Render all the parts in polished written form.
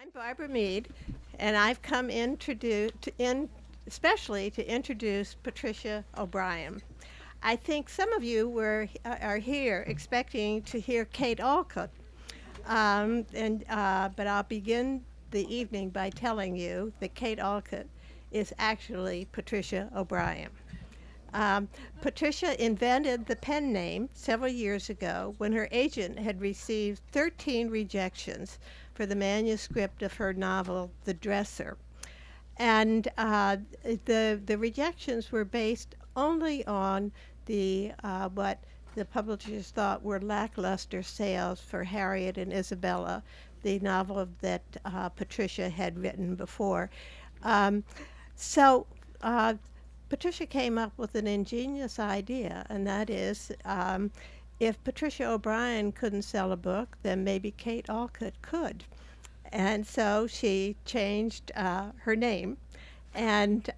I'm Barbara Mead, and I've come especially to introduce Patricia O'Brien. I think some of you are here expecting to hear Kate Alcott, but I'll begin the evening by telling you that Kate Alcott is actually Patricia O'Brien. Patricia invented the pen name several years ago when her agent had received 13 rejections for the manuscript of her novel, The Dresser. And the rejections were based only on what the publishers thought were lackluster sales for Harriet and Isabella, the novel that Patricia had written before. Um, so Patricia came up with an ingenious idea, and that is if Patricia O'Brien couldn't sell a book, then maybe Kate Alcott could. And so she changed her name and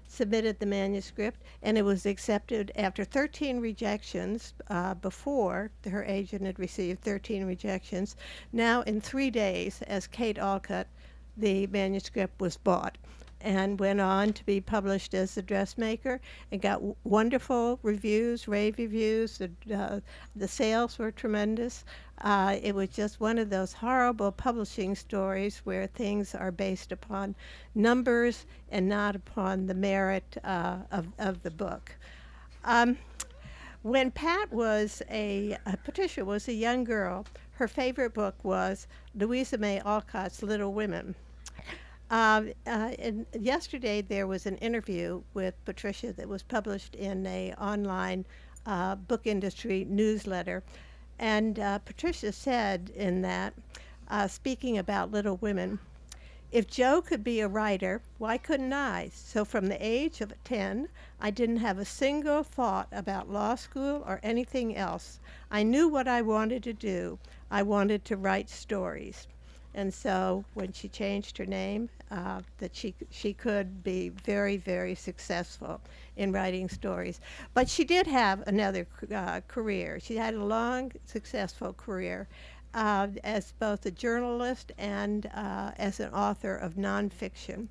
submitted the manuscript, and it was accepted after 13 rejections. Before her agent had received 13 rejections. Now, in 3 days, as Kate Alcott, the manuscript was bought and went on to be published as The Dressmaker and got wonderful reviews, rave reviews. The sales were tremendous. It was just one of those horrible publishing stories where things are based upon numbers and not upon the merit of the book. When Patricia was a young girl, her favorite book was Louisa May Alcott's Little Women. And yesterday there was an interview with Patricia that was published in a online book industry newsletter. And Patricia said in that, speaking about Little Women, if Joe could be a writer, why couldn't I? So from the age of 10, I didn't have a single thought about law school or anything else. I knew what I wanted to do. I wanted to write stories. And so when she changed her name, that she could be very, very successful in writing stories. But she did have another career. She had a long, successful career as both a journalist and as an author of nonfiction.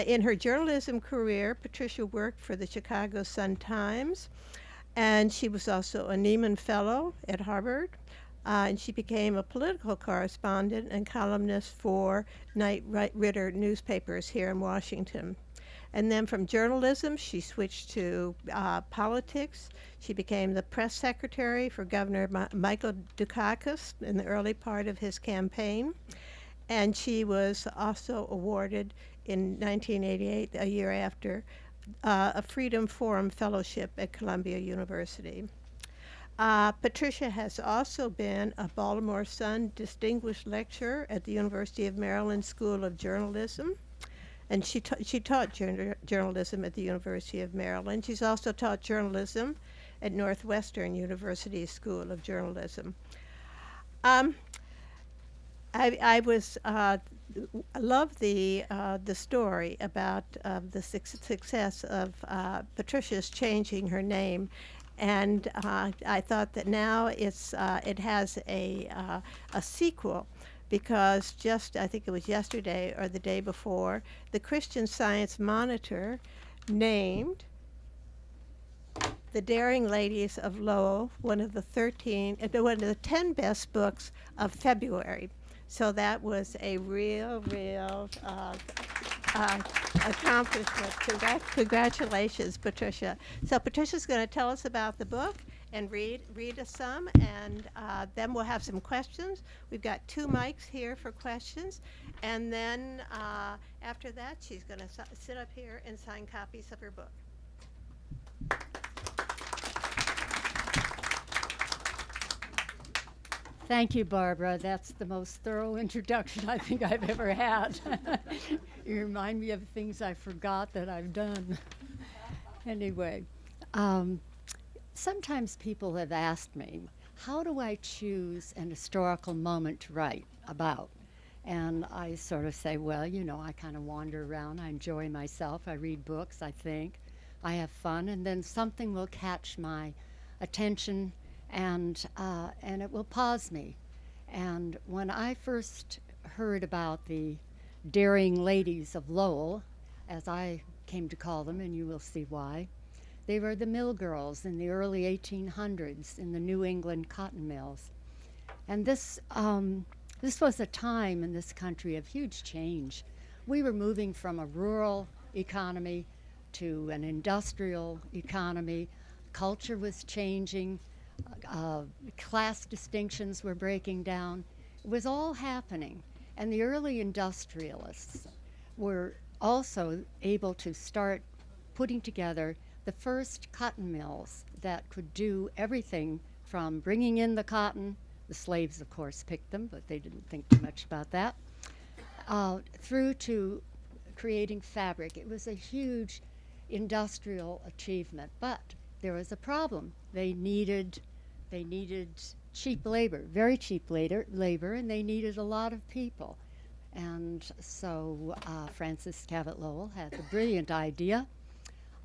In her journalism career, Patricia worked for the Chicago Sun-Times, and she was also a Nieman Fellow at Harvard. And she became a political correspondent and columnist for Knight Ridder newspapers here in Washington. And then from journalism, she switched to politics. She became the press secretary for Governor Michael Dukakis in the early part of his campaign. And she was also awarded in 1988, a year after, a Freedom Forum Fellowship at Columbia University. Patricia has also been a Baltimore Sun Distinguished Lecturer at the University of Maryland School of Journalism, and she taught journalism at the University of Maryland. She's also taught journalism at Northwestern University School of Journalism. I love the story about the success of Patricia's changing her name. And I thought that now it has a sequel because I think it was yesterday or the day before, the Christian Science Monitor named The Daring Ladies of Lowell one of the 10 best books of February. So that was a real accomplishment. Congratulations, Patricia. So Patricia's going to tell us about the book and read us some, and then we'll have some questions. We've got 2 mics here for questions, and then after that, she's going to sit up here and sign copies of her book. Thank you, Barbara. That's the most thorough introduction I think I've ever had. You remind me of things I forgot that I've done. Anyway, sometimes people have asked me, how do I choose an historical moment to write about? And I sort of say, well, I kind of wander around. I enjoy myself. I read books, I think. I have fun, and then something will catch my attention and it will pause me. And when I first heard about the daring ladies of Lowell, as I came to call them, and you will see why. They were the mill girls in the early 1800s in the New England cotton mills. And this was a time in this country of huge change. We were moving from a rural economy to an industrial economy. Culture was changing. Class distinctions were breaking down. It was all happening. And the early industrialists were also able to start putting together the first cotton mills that could do everything from bringing in the cotton. The slaves, of course, picked them, but they didn't think too much about that. Through to creating fabric. It was a huge industrial achievement, but there was a problem. They needed cheap labor, very cheap labor, and they needed a lot of people. And so Frances Cabot Lowell had the brilliant idea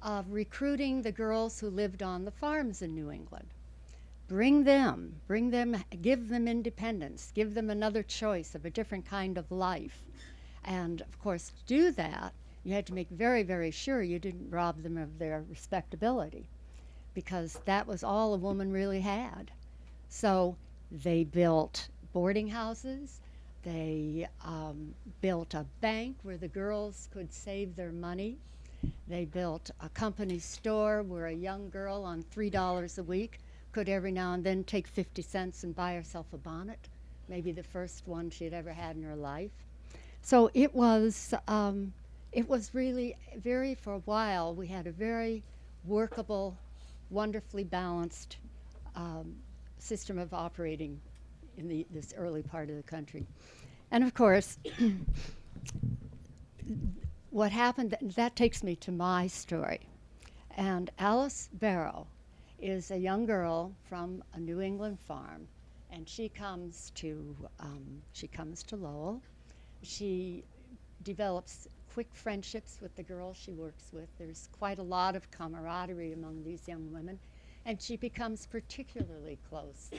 of recruiting the girls who lived on the farms in New England. Bring them, give them independence, give them another choice of a different kind of life. And of course, to do that, you had to make very, very sure you didn't rob them of their respectability, because that was all a woman really had. So they built boarding houses, they built a bank where the girls could save their money. They built a company store where a young girl on $3 a week could every now and then take 50 cents and buy herself a bonnet, maybe the first one she'd ever had in her life. So it was really very, for a while, we had a very workable, wonderfully balanced system of operating in this early part of the country. And of course, what happened, that takes me to my story. And Alice Barrow is a young girl from a New England farm, and she comes to Lowell. She develops quick friendships with the girls she works with. There's quite a lot of camaraderie among these young women, and she becomes particularly close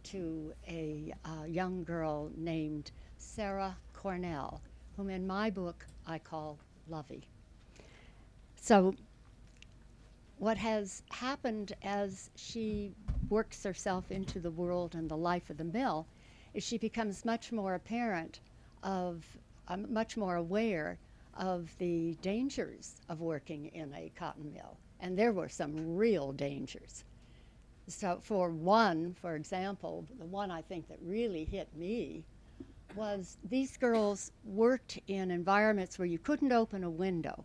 to a young girl named Sarah Cornell, whom in my book I call Lovey. So what has happened as she works herself into the world and the life of the mill is she becomes much more much more aware of the dangers of working in a cotton mill. And there were some real dangers. So for example, the one I think that really hit me was these girls worked in environments where you couldn't open a window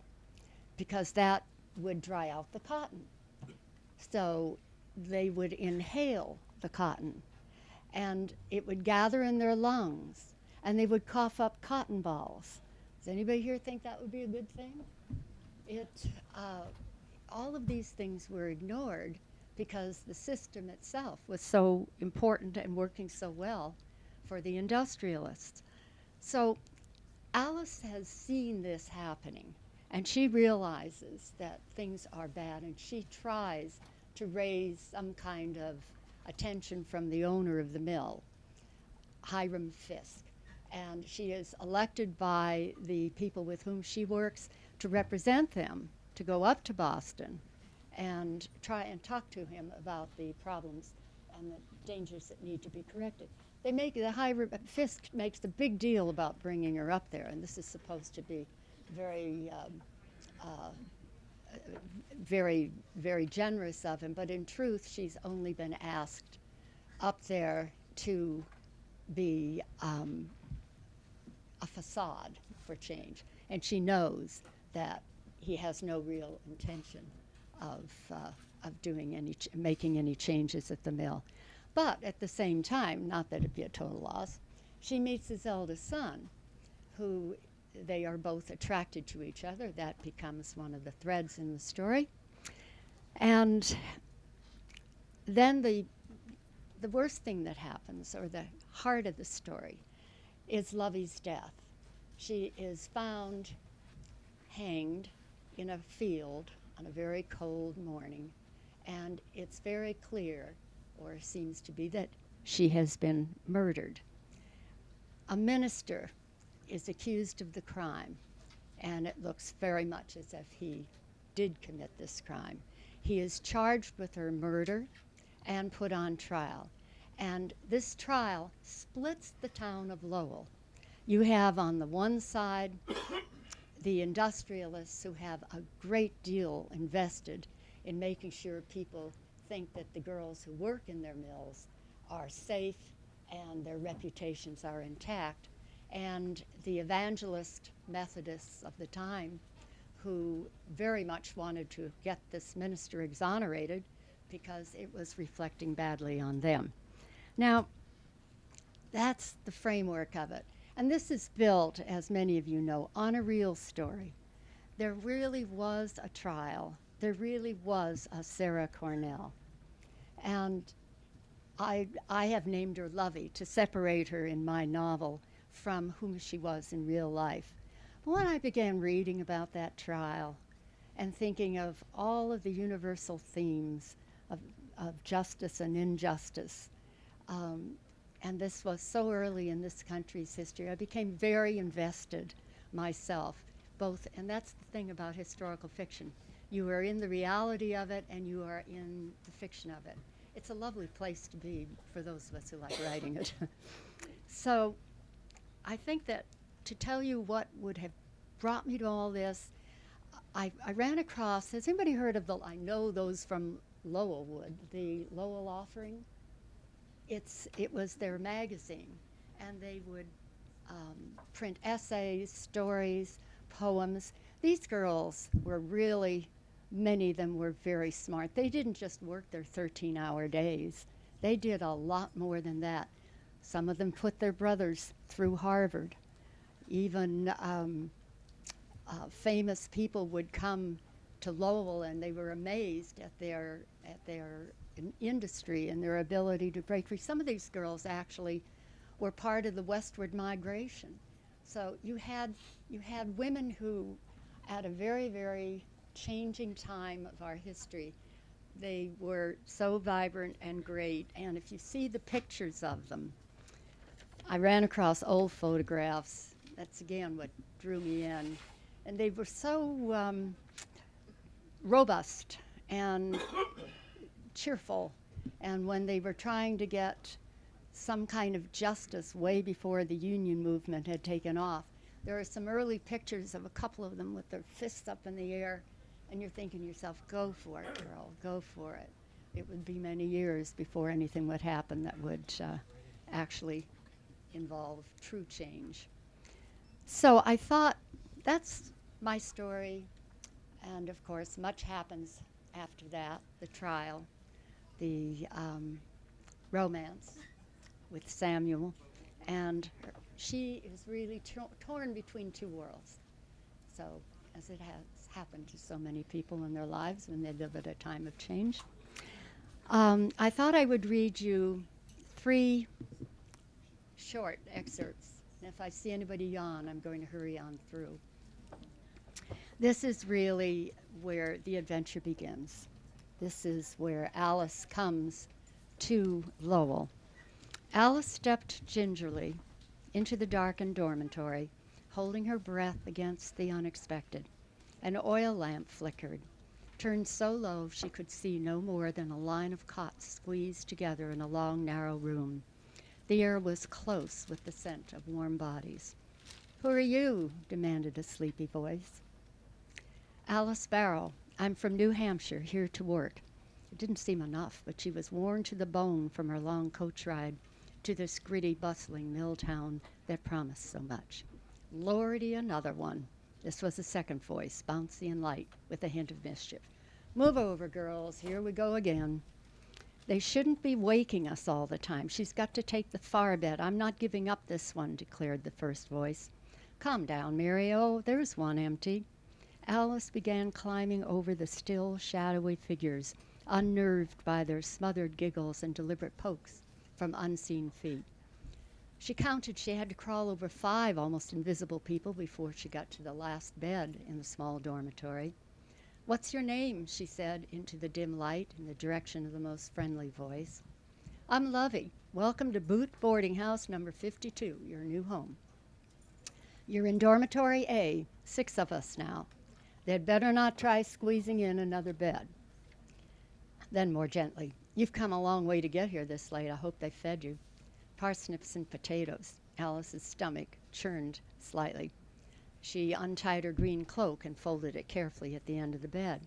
because that would dry out the cotton. So they would inhale the cotton, and it would gather in their lungs, and they would cough up cotton balls. Does anybody here think that would be a good thing? All of these things were ignored because the system itself was so important and working so well for the industrialists. So Alice has seen this happening, and she realizes that things are bad, and she tries to raise some kind of attention from the owner of the mill, Hiram Fisk. And she is elected by the people with whom she works to represent them, to go up to Boston and try and talk to him about the problems and the dangers that need to be corrected. Hiram Fisk makes a big deal about bringing her up there, and this is supposed to be very, very generous of him, but in truth, she's only been asked up there to be a facade for change, and she knows that he has no real intention of making any changes at the mill. But at the same time, not that it'd be a total loss, she meets his eldest son, who they are both attracted to each other. That becomes one of the threads in the story. And then the worst thing that happens, or the heart of the story, is Lovey's death. She is found hanged in a field on a very cold morning, and it's very clear, or seems to be, that she has been murdered. A minister is accused of the crime, and it looks very much as if he did commit this crime. He is charged with her murder and put on trial. And this trial splits the town of Lowell. You have on the one side the industrialists who have a great deal invested in making sure people think that the girls who work in their mills are safe and their reputations are intact, and the evangelist Methodists of the time who very much wanted to get this minister exonerated because it was reflecting badly on them. Now, that's the framework of it. And this is built, as many of you know, on a real story. There really was a trial. There really was a Sarah Cornell. And I have named her Lovey to separate her in my novel from whom she was in real life. But when I began reading about that trial and thinking of all of the universal themes of justice and injustice, and this was so early in this country's history, I became very invested myself, both, and that's the thing about historical fiction. You are in the reality of it and you are in the fiction of it. It's a lovely place to be for those of us who like writing it. So I think that to tell you what would have brought me to all this, I ran across, has anybody heard of I know those from Lowell would, the Lowell Offering? It was their magazine, and they would print essays, stories, poems. These girls were really, many of them were very smart. They didn't just work their 13-hour days. They did a lot more than that. Some of them put their brothers through Harvard. Even famous people would come to Lowell, and they were amazed at their industry and their ability to break free. Some of these girls actually were part of the westward migration. So you had women who, at a very, very changing time of our history, they were so vibrant and great. And if you see the pictures of them, I ran across old photographs. That's again what drew me in. And they were so robust and cheerful. And when they were trying to get some kind of justice way before the union movement had taken off, there are some early pictures of a couple of them with their fists up in the air, and you're thinking to yourself, go for it, girl, go for it. It would be many years before anything would happen that would actually involve true change. So I thought, that's my story, and of course much happens after that, the trial, the romance with Samuel, and she is really torn between two worlds. So, as it has happened to so many people in their lives when they live at a time of change. I thought I would read you 3 short excerpts. And if I see anybody yawn, I'm going to hurry on through. This is really where the adventure begins. This is where Alice comes to Lowell. Alice stepped gingerly into the darkened dormitory, holding her breath against the unexpected. An oil lamp flickered, turned so low she could see no more than a line of cots squeezed together in a long, narrow room. The air was close with the scent of warm bodies. "Who are you?" demanded a sleepy voice. "Alice Barrow. I'm from New Hampshire, here to work." It didn't seem enough, but she was worn to the bone from her long coach ride to this gritty, bustling mill town that promised so much. "Lordy, another one." This was a second voice, bouncy and light, with a hint of mischief. "Move over, girls. Here we go again." "They shouldn't be waking us all the time. She's got to take the far bed. I'm not giving up this one," declared the first voice. "Calm down, Mary. Oh, there's one empty." Alice began climbing over the still, shadowy figures, unnerved by their smothered giggles and deliberate pokes from unseen feet. She counted she had to crawl over 5 almost invisible people before she got to the last bed in the small dormitory. "What's your name?" she said into the dim light in the direction of the most friendly voice. "I'm Lovey. Welcome to Boot Boarding House number 52, your new home." You're in dormitory A, 6 of us now. They'd better not try squeezing in another bed. Then more gently, you've come a long way to get here this late. I hope they fed you. Parsnips and potatoes. Alice's stomach churned slightly. She untied her green cloak and folded it carefully at the end of the bed.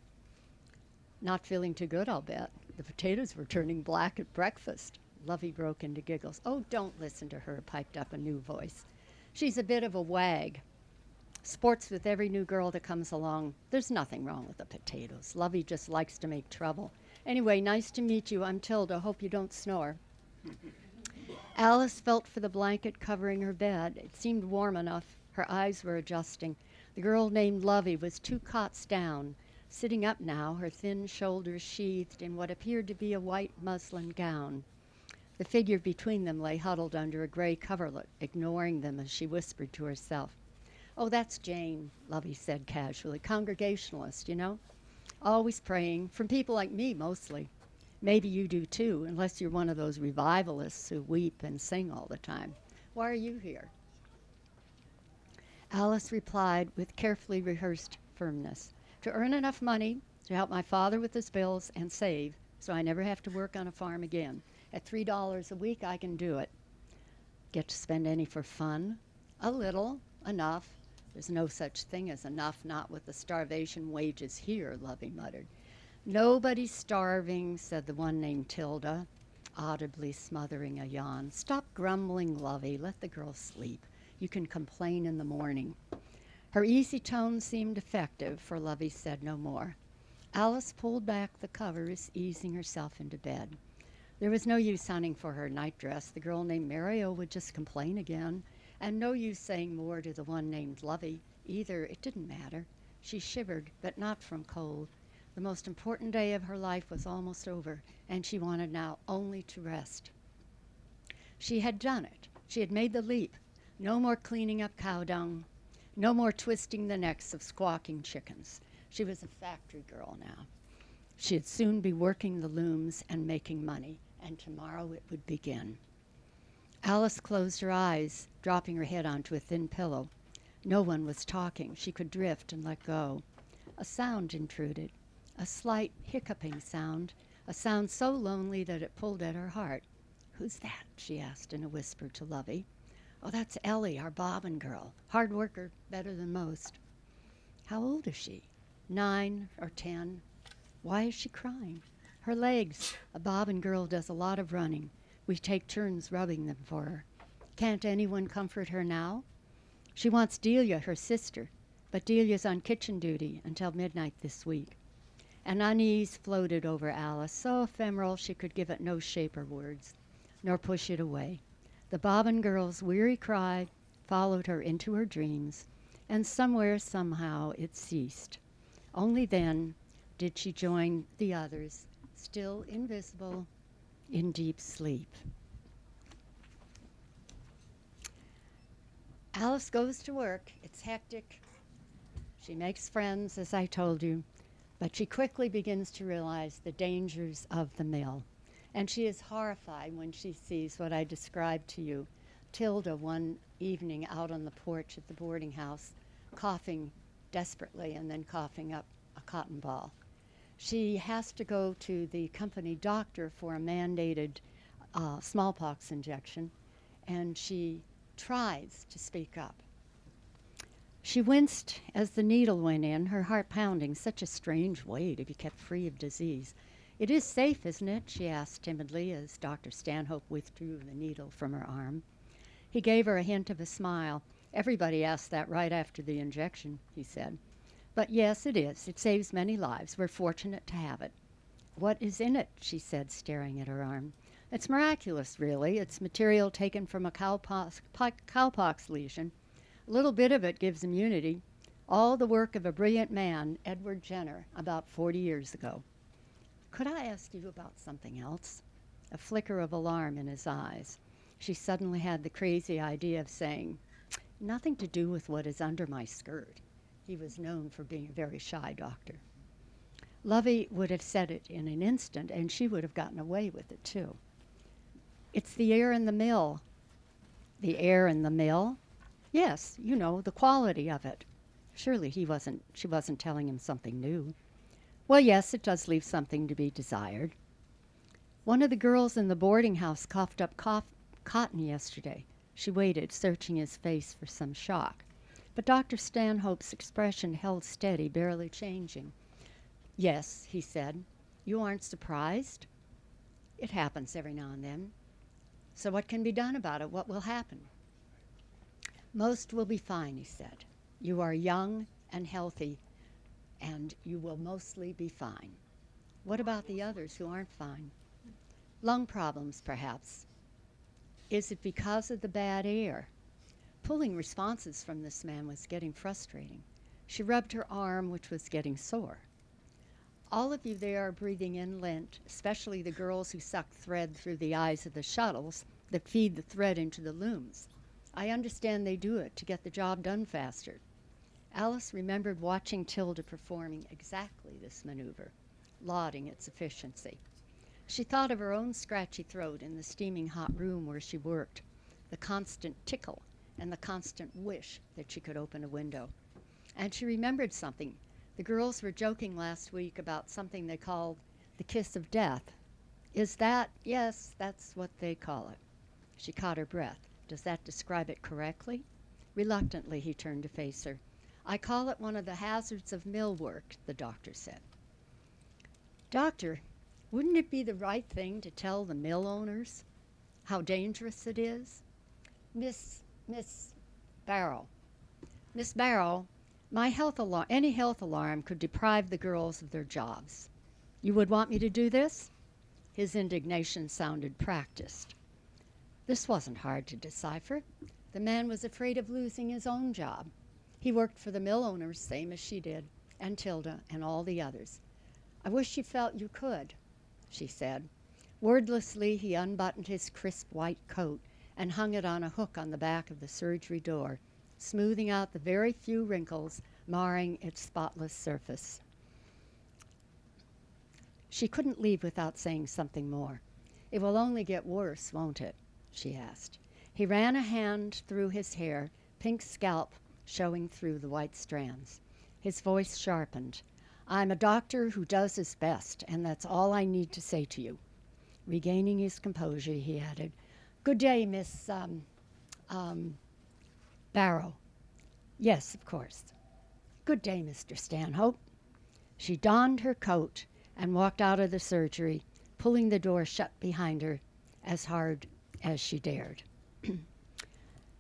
Not feeling too good, I'll bet. The potatoes were turning black at breakfast. Lovey broke into giggles. Oh, don't listen to her, piped up a new voice. She's a bit of a wag. Sports with every new girl that comes along. There's nothing wrong with the potatoes. Lovey just likes to make trouble. Anyway, nice to meet you. I'm Tilda. Hope you don't snore. Alice felt for the blanket covering her bed. It seemed warm enough. Her eyes were adjusting. The girl named Lovey was 2 cots down, sitting up now, her thin shoulders sheathed in what appeared to be a white muslin gown. The figure between them lay huddled under a gray coverlet, ignoring them as she whispered to herself. Oh, that's Jane, Lovey said casually. Congregationalist, you know? Always praying, from people like me mostly. Maybe you do too, unless you're one of those revivalists who weep and sing all the time. Why are you here? Alice replied with carefully rehearsed firmness. To earn enough money to help my father with his bills and save so I never have to work on a farm again. At $3 a week, I can do it. Get to spend any for fun? A little, enough. There's no such thing as enough, not with the starvation wages here, Lovey muttered. Nobody's starving, said the one named Tilda, audibly smothering a yawn. Stop grumbling, Lovey. Let the girl sleep. You can complain in the morning. Her easy tone seemed effective, for Lovey said no more. Alice pulled back the covers, easing herself into bed. There was no use hunting for her nightdress. The girl named Mario would just complain again, and no use saying more to the one named Lovey. Either, it didn't matter. She shivered, but not from cold. The most important day of her life was almost over, and she wanted now only to rest. She had done it. She had made the leap. No more cleaning up cow dung. No more twisting the necks of squawking chickens. She was a factory girl now. She'd soon be working the looms and making money, and tomorrow it would begin. Alice closed her eyes, dropping her head onto a thin pillow. No one was talking. She could drift and let go. A sound intruded, a slight hiccuping sound, a sound so lonely that it pulled at her heart. Who's that? She asked in a whisper to Lovey. Oh, that's Ellie, our bobbin girl. Hard worker, better than most. How old is she? 9 or 10? Why is she crying? Her legs. A bobbin girl does a lot of running. We take turns rubbing them for her. Can't anyone comfort her now? She wants Delia, her sister, but Delia's on kitchen duty until midnight this week. An unease floated over Alice, so ephemeral she could give it no shape or words, nor push it away. The bobbin girl's weary cry followed her into her dreams, and somewhere, somehow, it ceased. Only then did she join the others, still invisible, in deep sleep. Alice goes to work. It's hectic. She makes friends, as I told you, but she quickly begins to realize the dangers of the mill. And she is horrified when she sees what I described to you. Tilda one evening out on the porch at the boarding house, coughing desperately and then coughing up a cotton ball. She has to go to the company doctor for a mandated smallpox injection, and she tries to speak up. She winced as the needle went in, her heart pounding, such a strange way to be kept free of disease. It is safe, isn't it? She asked timidly as Dr. Stanhope withdrew the needle from her arm. He gave her a hint of a smile. Everybody asks that right after the injection, he said. But yes, it is. It saves many lives. We're fortunate to have it. What is in it? She said, staring at her arm. It's miraculous, really. It's material taken from a cowpox lesion. A little bit of it gives immunity. All the work of a brilliant man, Edward Jenner, about 40 years ago. Could I ask you about something else? A flicker of alarm in his eyes. She suddenly had the crazy idea of saying, nothing to do with what is under my skirt. He was known for being a very shy doctor. Lovey would have said it in an instant, and she would have gotten away with it, too. It's the air in the mill. The air in the mill? Yes, you know, the quality of it. Surely she wasn't telling him something new. Well, yes, it does leave something to be desired. One of the girls in the boarding house coughed up cotton yesterday. She waited, searching his face for some shock. But Dr. Stanhope's expression held steady, barely changing. Yes, he said. You aren't surprised? It happens every now and then. So what can be done about it? What will happen? Most will be fine, he said. You are young and healthy, and you will mostly be fine. What about the others who aren't fine? Lung problems, perhaps. Is it because of the bad air? Pulling responses from this man was getting frustrating. She rubbed her arm, which was getting sore. All of you there are breathing in lint, especially the girls who suck thread through the eyes of the shuttles that feed the thread into the looms. I understand they do it to get the job done faster. Alice remembered watching Tilda performing exactly this maneuver, lauding its efficiency. She thought of her own scratchy throat in the steaming hot room where she worked, the constant tickle and the constant wish that she could open a window. And she remembered something. The girls were joking last week about something they called the kiss of death. Is that? Yes, that's what they call it. She caught her breath. Does that describe it correctly? Reluctantly, he turned to face her. I call it one of the hazards of mill work, the doctor said. Doctor, wouldn't it be the right thing to tell the mill owners how dangerous it is? Miss Barrow, my any health alarm could deprive the girls of their jobs. You would want me to do this? His indignation sounded practiced. This wasn't hard to decipher. The man was afraid of losing his own job. He worked for the mill owners, same as she did, and Tilda and all the others. I wish you felt you could, she said. Wordlessly, he unbuttoned his crisp white coat and hung it on a hook on the back of the surgery door, smoothing out the very few wrinkles marring its spotless surface. She couldn't leave without saying something more. It will only get worse, won't it? She asked. He ran a hand through his hair, pink scalp showing through the white strands. His voice sharpened. I'm a doctor who does his best, and that's all I need to say to you. Regaining his composure, he added, Good day, Miss Barrow. Yes, of course. Good day, Mr. Stanhope. She donned her coat and walked out of the surgery, pulling the door shut behind her as hard as she dared.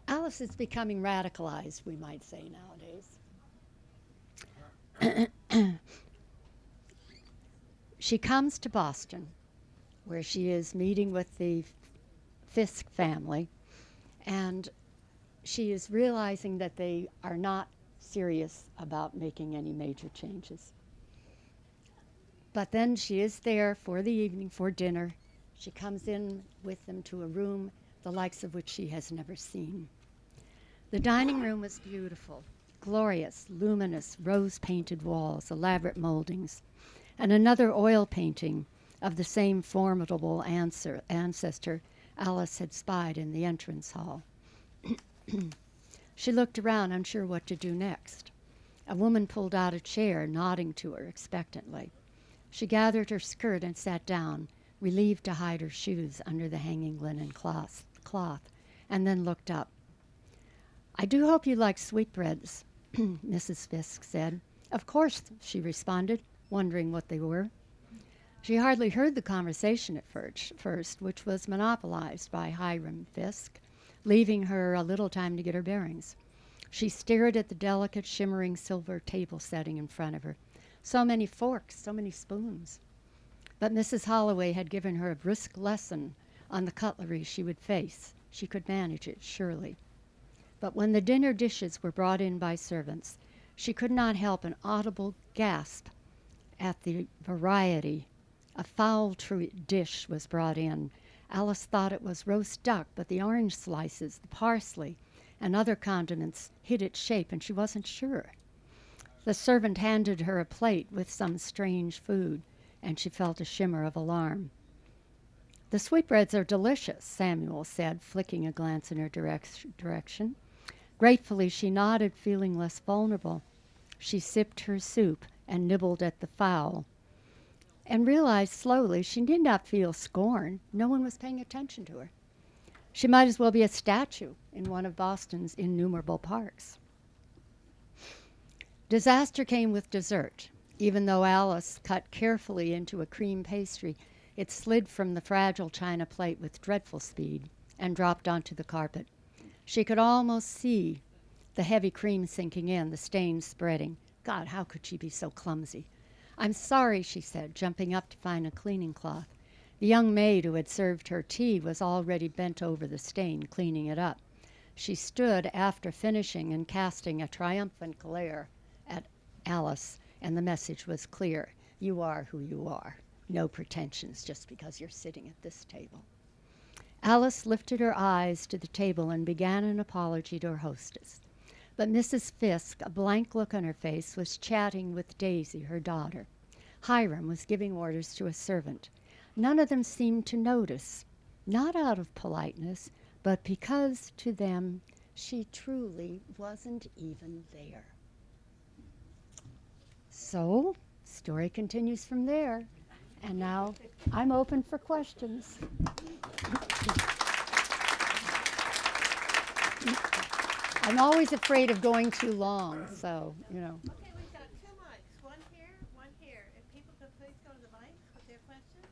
Alice is becoming radicalized, we might say nowadays. She comes to Boston, where she is meeting with the Fisk family, and she is realizing that they are not serious about making any major changes. But then she is there for the evening, for dinner. She comes in with them to a room the likes of which she has never seen. The dining room was beautiful, glorious, luminous, rose-painted walls, elaborate moldings, and another oil painting of the same formidable ancestor Alice had spied in the entrance hall. She looked around, unsure what to do next. A woman pulled out a chair, nodding to her expectantly. She gathered her skirt and sat down, relieved to hide her shoes under the hanging linen cloth, and then looked up. I do hope you like sweetbreads, Mrs. Fisk said. Of course, she responded, wondering what they were. She hardly heard the conversation at first, which was monopolized by Hiram Fisk, leaving her a little time to get her bearings. She stared at the delicate, shimmering silver table setting in front of her. So many forks, so many spoons. But Mrs. Holloway had given her a brisk lesson on the cutlery she would face. She could manage it, surely. But when the dinner dishes were brought in by servants, she could not help an audible gasp at the variety. A fowl dish was brought in. Alice thought it was roast duck, but the orange slices, the parsley, and other condiments hid its shape, and she wasn't sure. The servant handed her a plate with some strange food, and she felt a shimmer of alarm. The sweetbreads are delicious, Samuel said, flicking a glance in her direction. Gratefully, she nodded, feeling less vulnerable. She sipped her soup and nibbled at the fowl, and realized slowly she did not feel scorn. No one was paying attention to her. She might as well be a statue in one of Boston's innumerable parks. Disaster came with dessert. Even though Alice cut carefully into a cream pastry, it slid from the fragile china plate with dreadful speed and dropped onto the carpet. She could almost see the heavy cream sinking in, the stains spreading. God, how could she be so clumsy? "I'm sorry," she said, jumping up to find a cleaning cloth. The young maid who had served her tea was already bent over the stain, cleaning it up. She stood after finishing and casting a triumphant glare at Alice, and the message was clear. You are who you are. No pretensions just because you're sitting at this table. Alice lifted her eyes to the table and began an apology to her hostess. But Mrs. Fiske, a blank look on her face, was chatting with Daisy, her daughter. Hiram was giving orders to a servant. None of them seemed to notice, not out of politeness, but because to them she truly wasn't even there. So, story continues from there. And now I'm open for questions. I'm always afraid of going too long, so, you know. Okay, we've got two mics, one here, one here. If people could please go to the mic with their questions.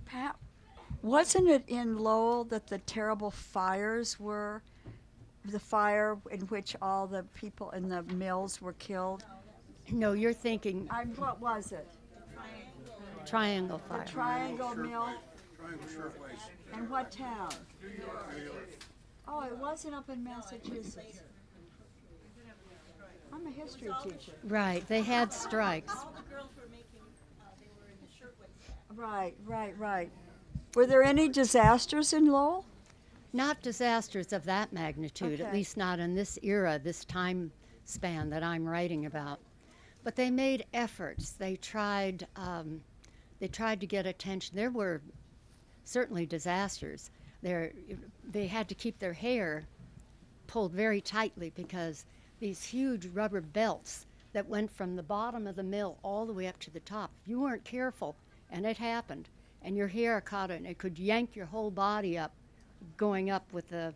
Pat, wasn't it in Lowell that the terrible fires were? The fire in which all the people in the mills were killed? No, you're thinking What was it? Triangle The Fire. Triangle Mill? And what town? Oh, it wasn't up in Massachusetts. I'm a history teacher. Right, they had strikes. Right. Were there any disasters in Lowell? Not disasters of that magnitude, at Okay. least not in this era, this time span that I'm writing about. But they made efforts. They tried to get attention. There were certainly disasters. They had to keep their hair pulled very tightly because these huge rubber belts that went from the bottom of the mill all the way up to the top. If you weren't careful, and it happened, and your hair caught it, and it could yank your whole body up, going up with the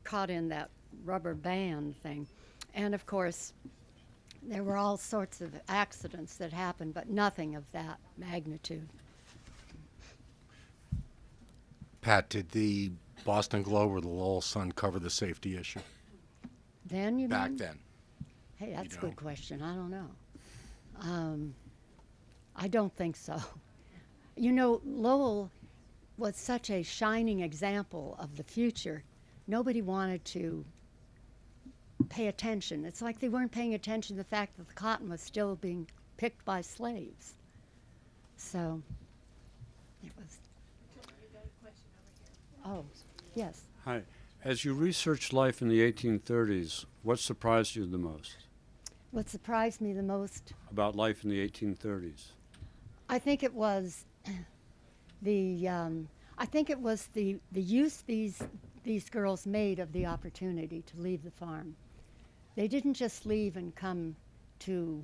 caught in that rubber band thing. And of course, there were all sorts of accidents that happened, but nothing of that magnitude. Pat, did the Boston Globe or the Lowell Sun cover the safety issue Then you back mean? then? Hey, that's a know? good question. I don't know. I don't think so. You know, Lowell was such a shining example of the future. Nobody wanted to pay attention. It's like they weren't paying attention to the fact that the cotton was still being picked by slaves. So it was. Oh, yes. Hi. As you researched life in the 1830s, what surprised you the most What surprised me the most, about life in the 1830s? I think it was the use these girls made of the opportunity to leave the farm. They didn't just leave and come to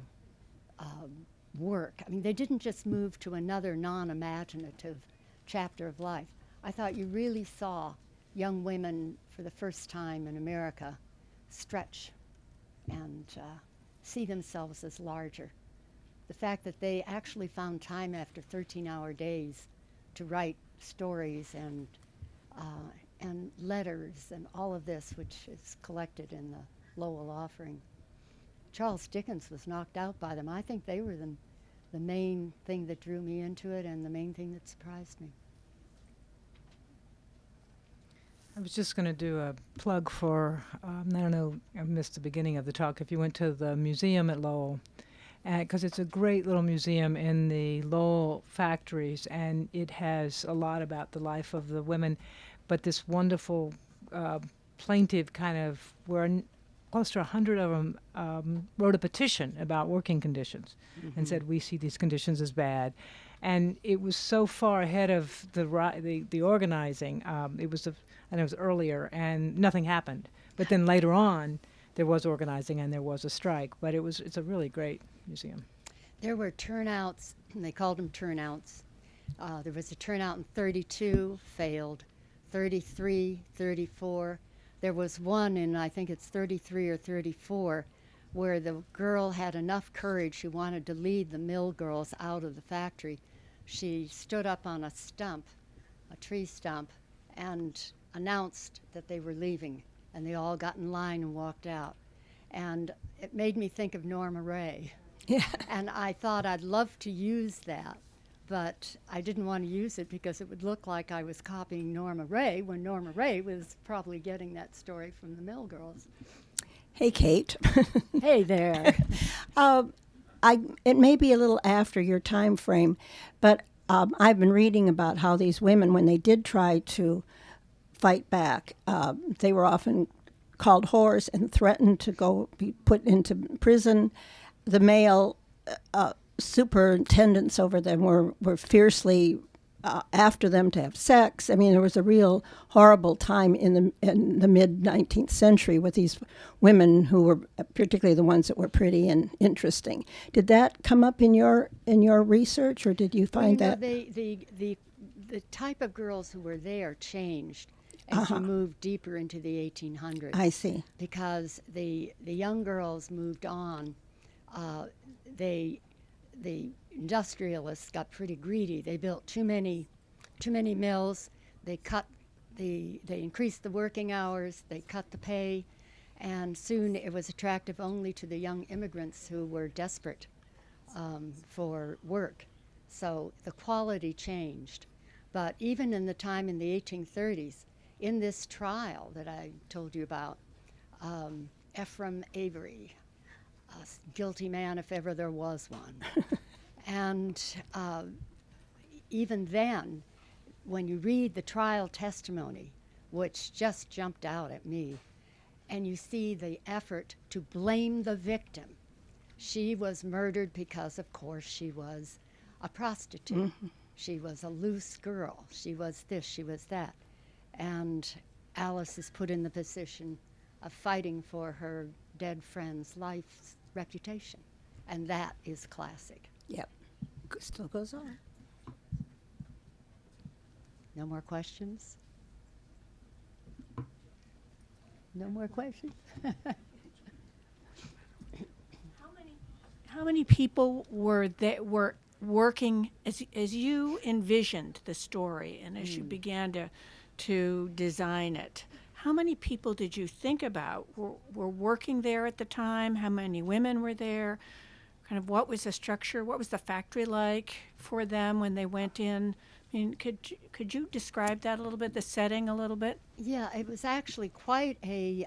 work. I mean, they didn't just move to another non-imaginative chapter of life. I thought you really saw young women for the first time in America stretch and see themselves as larger. The fact that they actually found time after 13-hour days to write stories and letters and all of this, which is collected in the Lowell Offering. Charles Dickens was knocked out by them. I think they were the main thing that drew me into it and the main thing that surprised me. I was just going to do a plug for, I don't know, I missed the beginning of the talk, if you went to the museum at Lowell, because it's a great little museum in the Lowell factories, and it has a lot about the life of the women, but this wonderful plaintive kind of, where close to 100 of them wrote a petition about working conditions and said, we see these conditions as bad. And it was so far ahead of the organizing. It was and it was earlier, and nothing happened. But then later on, there was organizing and there was a strike. But it's a really great museum. There were turnouts, and they called them turnouts. There was a turnout in 32, failed, 33, 34. There was one in, I think it's 33 or 34, where the girl had enough courage. She wanted to lead the mill girls out of the factory. She stood up on a stump, a tree stump, and announced that they were leaving, and they all got in line and walked out. And it made me think of Norma Ray. Yeah. And I thought I'd love to use that, but I didn't want to use it because it would look like I was copying Norma Ray when Norma Ray was probably getting that story from the mill girls. Hey, Kate. Hey there. It may be a little after your time frame, but I've been reading about how these women, when they did try to fight back, they were often called whores and threatened to be put into prison. The male superintendents over them were fiercely after them to have sex. I mean, there was a real horrible time in the mid 19th century with these women who were particularly the ones that were pretty and interesting. Did that come up in your research, or did you find that? The type of girls who were there changed as you moved deeper into the 1800s. I see. Because the young girls moved on. The industrialists got pretty greedy. They built too many mills. They increased the working hours. They cut the pay, and soon it was attractive only to the young immigrants who were desperate for work. So the quality changed. But even in the time in the 1830s, in this trial that I told you about, Ephraim Avery, a guilty man if ever there was one. And even then, when you read the trial testimony, which just jumped out at me, and you see the effort to blame the victim. She was murdered because, of course, she was a prostitute. Mm-hmm. She was a loose girl. She was this, she was that. And Alice is put in the position of fighting for her dead friend's life's reputation. And that is classic. Yep. Still goes on. No more questions? No more questions? How many people were working as you envisioned the story and as you began to design it? How many people did you think about were working there at the time? How many women were there? Kind of what was the structure? What was the factory like for them when they went in? I mean, could you describe that a little bit, the setting a little bit? Yeah, it was actually quite a,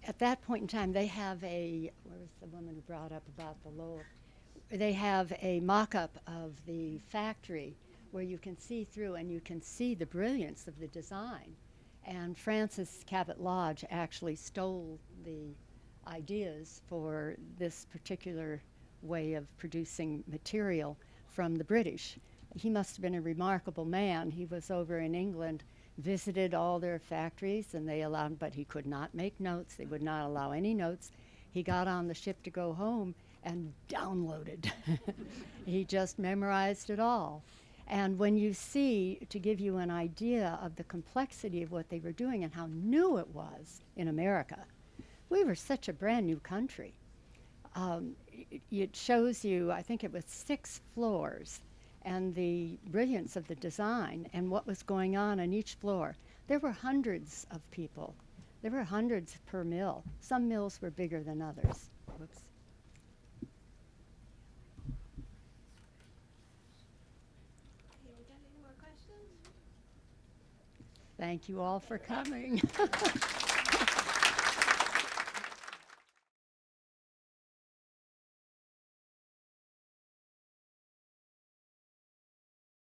at that point in time, they have where was the woman who brought up about the Lowell? They have a mock-up of the factory where you can see through and you can see the brilliance of the design. And Francis Cabot Lodge actually stole the ideas for this particular way of producing material from the British. He must have been a remarkable man. He was over in England, visited all their factories, and they allowed, but he could not make notes. They would not allow any notes. He got on the ship to go home and downloaded. He just memorized it all. And when you see, to give you an idea of the complexity of what they were doing and how new it was in America, we were such a brand new country. It shows you, I think it was 6 floors, and the brilliance of the design and what was going on each floor. There were hundreds of people. There were hundreds per mill. Some mills were bigger than others. Whoops. Thank you all for coming.